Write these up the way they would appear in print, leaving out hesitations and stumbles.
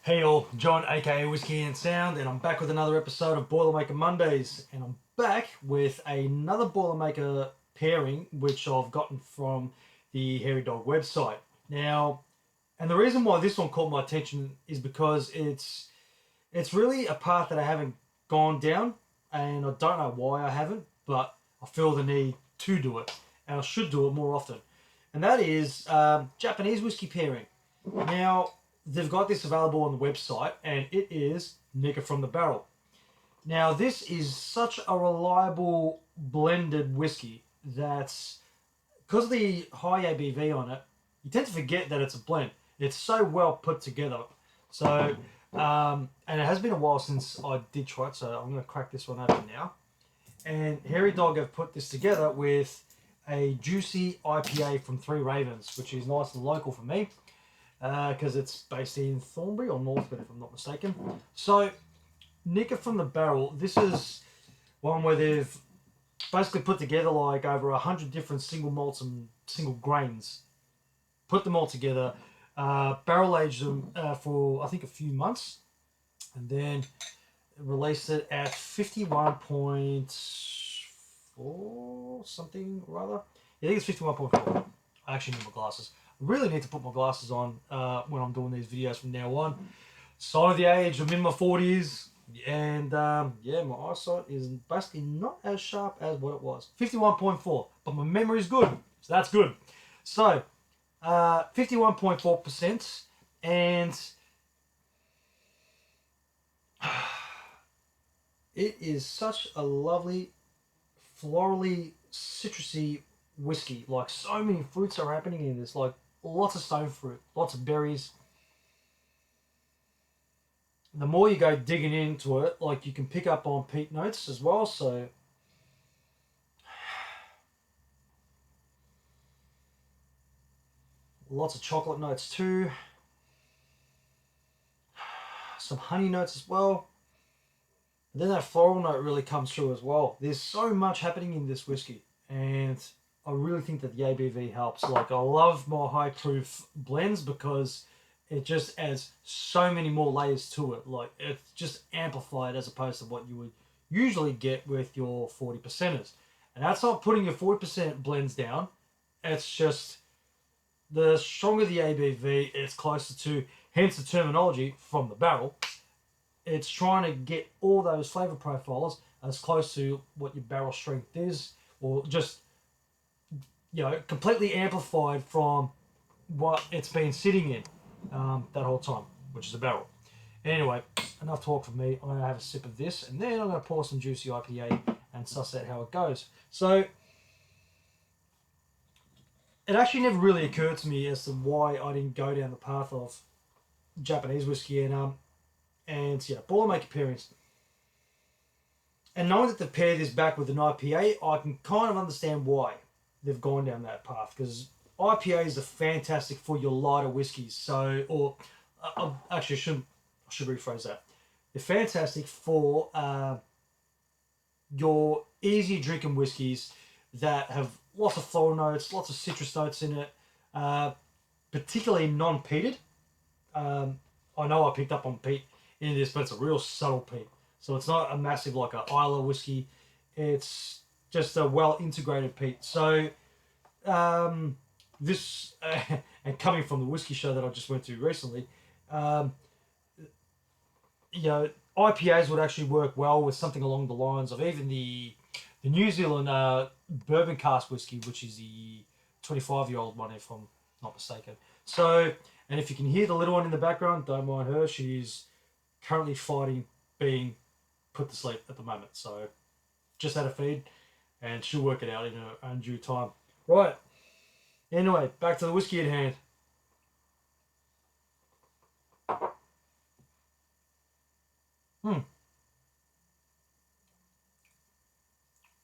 Hey all, John aka Whisky and Sound, and I'm back with another episode of Boilermaker Mondays, and I'm back with another Boilermaker pairing which I've gotten from the Hairy Dog website. Now, and the reason why this one caught my attention is because it's really a path that I haven't gone down, and I don't know why I haven't, but I feel the need to do it, and I should do it more often. And that is Japanese whiskey pairing. Now, they've got this available on the website, and it is Nikka from the barrel. Now, this is such a reliable blended whiskey that's because of the high ABV on it, you tend to forget that it's a blend. It's so well put together. So, and it has been a while since I did try it, so I'm going to crack this one open now. And Hairy Dog have put this together with a juicy IPA from Three Ravens, which is nice and local for me because it's based in Thornbury or Northwood, if I'm not mistaken. So, Nikka from the barrel, this is one where they've basically put together like over 100 different single malts and single grains, put them all together, barrel aged them for I think a few months, and then released it at 51.4 something or other. I think it's 51.4. I actually need my glasses. I really need to put my glasses on when I'm doing these videos from now on. Sign of the age, I'm in my 40s, and yeah, my eyesight is basically not as sharp as what it was. 51.4, but my memory is good, so that's good. So, 51.4%, and it is such a lovely, florally, citrusy whiskey. Like, so many fruits are happening in this, like lots of stone fruit, lots of berries. The more you go digging into it, like you can pick up on peat notes as well. So lots of chocolate notes too. Some honey notes as well. And then that floral note really comes through as well. There's so much happening in this whiskey, and I really think that the ABV helps. Like, I love my high proof blends because it just adds so many more layers to it. Like, it's just amplified as opposed to what you would usually get with your 40%ers. And that's not putting your 40% blends down. It's just the stronger the ABV, it's closer to, hence the terminology from the barrel. It's trying to get all those flavor profiles as close to what your barrel strength is, or just, you know, completely amplified from what it's been sitting in that whole time, which is a barrel. Anyway, enough talk from me. I'm going to have a sip of this, and then I'm going to pour some juicy IPA and suss out how it goes. So, it actually never really occurred to me as to why I didn't go down the path of Japanese whiskey and yeah, Boilermaker pairings. And knowing that they've paired this back with an IPA, I can kind of understand why they've gone down that path, because IPAs are fantastic for your lighter whiskeys. So, or actually, I should rephrase that. They're fantastic for your easy drinking whiskeys that have lots of floral notes, lots of citrus notes in it, particularly non-peated. I know I picked up on peat in this, but it's a real subtle peat. So it's not a massive like a Isla whiskey. It's just a well integrated peat. So this and coming from the whiskey show that I just went to recently, you know, IPAs would actually work well with something along the lines of even the New Zealand bourbon cask whiskey, which is the 25-year-old one, if I'm not mistaken. So, and if you can hear the little one in the background, don't mind her. She's currently fighting being put to sleep at the moment. So, just had a feed, and she'll work it out in her own due time. Right. Anyway, back to the whiskey at hand.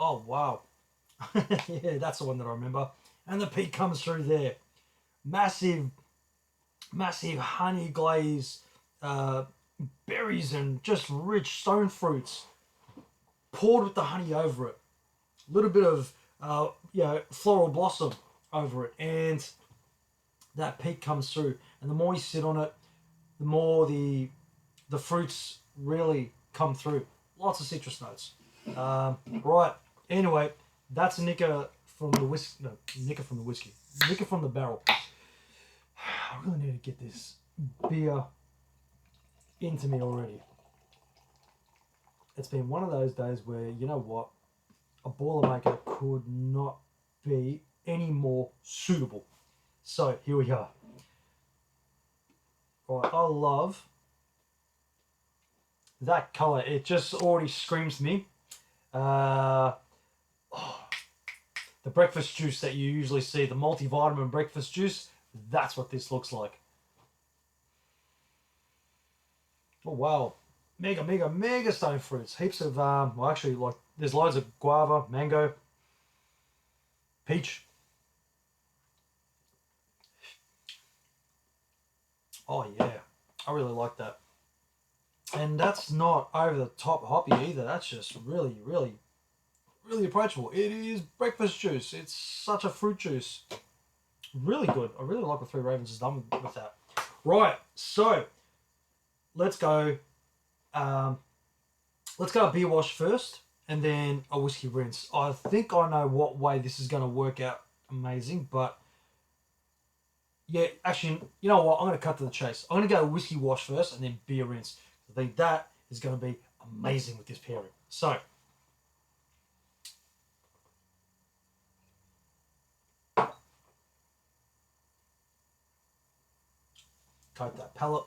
Oh, wow. Yeah, that's the one that I remember. And the peat comes through there. Massive, massive honey glaze, berries, and just rich stone fruits poured with the honey over it. A little bit of, floral blossom over it. And that peat comes through. And the more you sit on it, the more the fruits really come through. Lots of citrus notes. Right. Anyway, that's a Nikka from the whiskey. No, Nikka from the whiskey. Nikka from the barrel. I really need to get this beer into me already. It's been one of those days where, you know what, a Boilermaker could not be any more suitable. So here we are. Right, I love that colour. It just already screams to me. The breakfast juice that you usually see, the multivitamin breakfast juice, that's what this looks like. Oh wow, mega stone fruits. Heaps of well, actually, like there's loads of guava, mango, peach. Oh yeah, I really like that. And that's not over the top hoppy either. That's just really approachable. It is breakfast juice. It's such a fruit juice. Really good. I really like what Three Ravens has done with that. Right, so let's go. Let's go a beer wash first, and then a whiskey rinse. I think I know what way this is going to work out amazing, but yeah, actually, you know what? I'm going to cut to the chase. I'm going to go whiskey wash first, and then beer rinse. I think that is going to be amazing with this pairing. So, coat that palate.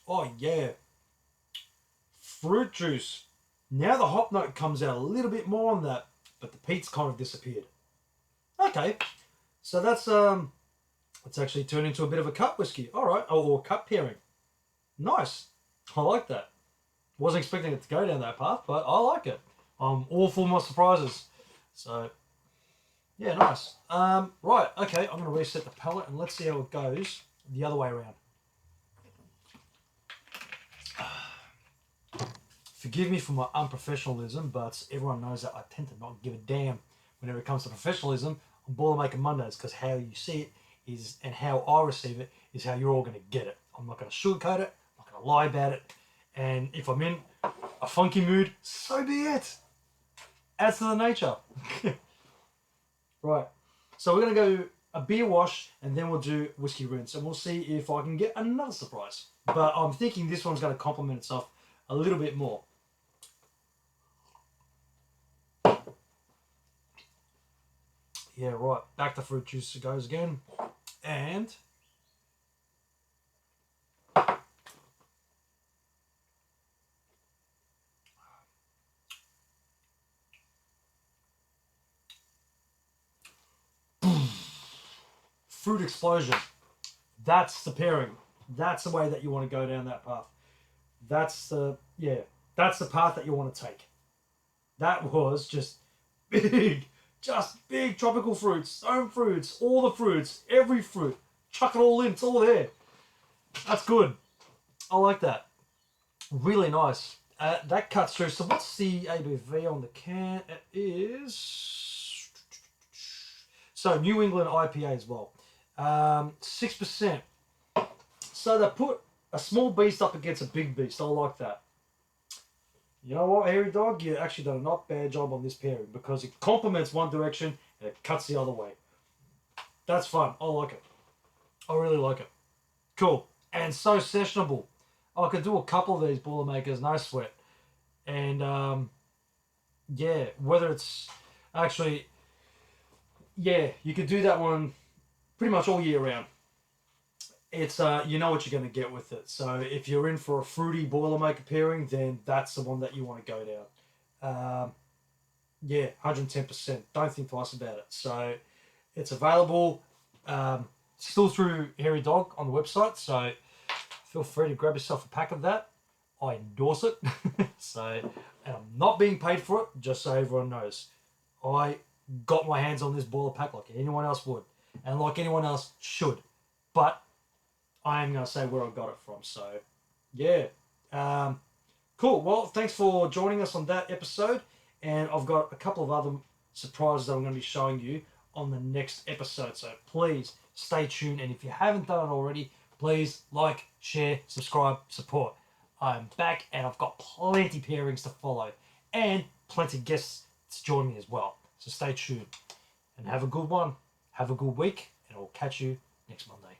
Oh yeah, fruit juice. Now the hop note comes out a little bit more on that, but the peat's kind of disappeared. Okay, so that's it's actually turned into a bit of a cut whiskey. All right, or cut pairing. Nice. I like that. Wasn't expecting it to go down that path, but I like it. I'm all for my surprises. So, yeah, nice. Right, okay, I'm going to reset the palette and let's see how it goes the other way around. Forgive me for my unprofessionalism, but everyone knows that I tend to not give a damn whenever it comes to professionalism on Boilermaker Mondays, because how you see it is, and how I receive it, is how you're all going to get it. I'm not going to sugarcoat it, I'm not going to lie about it, and if I'm in a funky mood, so be it. Adds to the nature. Right, so we're going to go a beer wash, and then we'll do whiskey rinse, and we'll see if I can get another surprise. But I'm thinking this one's going to complement itself a little bit more. Yeah, right. Back to fruit juice goes again. And fruit explosion. That's the pairing. That's the way that you want to go down that path. That's the path that you want to take. That was just big tropical fruits, stone fruits, all the fruits, every fruit. Chuck it all in, it's all there. That's good. I like that. Really nice. That cuts through. So what's the ABV on the can? It is... So New England IPA as well. 6%. So they put a small beast up against a big beast. I like that. You know what, Hairy Dog? You actually done a not bad job on this pairing because it complements one direction and it cuts the other way. That's fun. I like it. I really like it. Cool. And so sessionable. I could do a couple of these Boilermakers, no sweat. And, yeah, whether it's actually... Yeah, you could do that one pretty much all year round. It's you know what you're going to get with it. So if you're in for a fruity Boilermaker pairing, then that's the one that you want to go down. Yeah, 110%. Don't think twice about it. So it's available still through Hairy Dog on the website. So feel free to grab yourself a pack of that. I endorse it. So, and I'm not being paid for it, just so everyone knows. I got my hands on this boiler pack like anyone else would, and like anyone else should. But I am going to say where I got it from. So, yeah. Cool. Well, thanks for joining us on that episode. And I've got a couple of other surprises that I'm going to be showing you on the next episode. So please stay tuned. And if you haven't done it already, please like, share, subscribe, support. I'm back and I've got plenty pairings to follow and plenty guests to join me as well. So stay tuned and have a good one. Have a good week, and I'll catch you next Monday.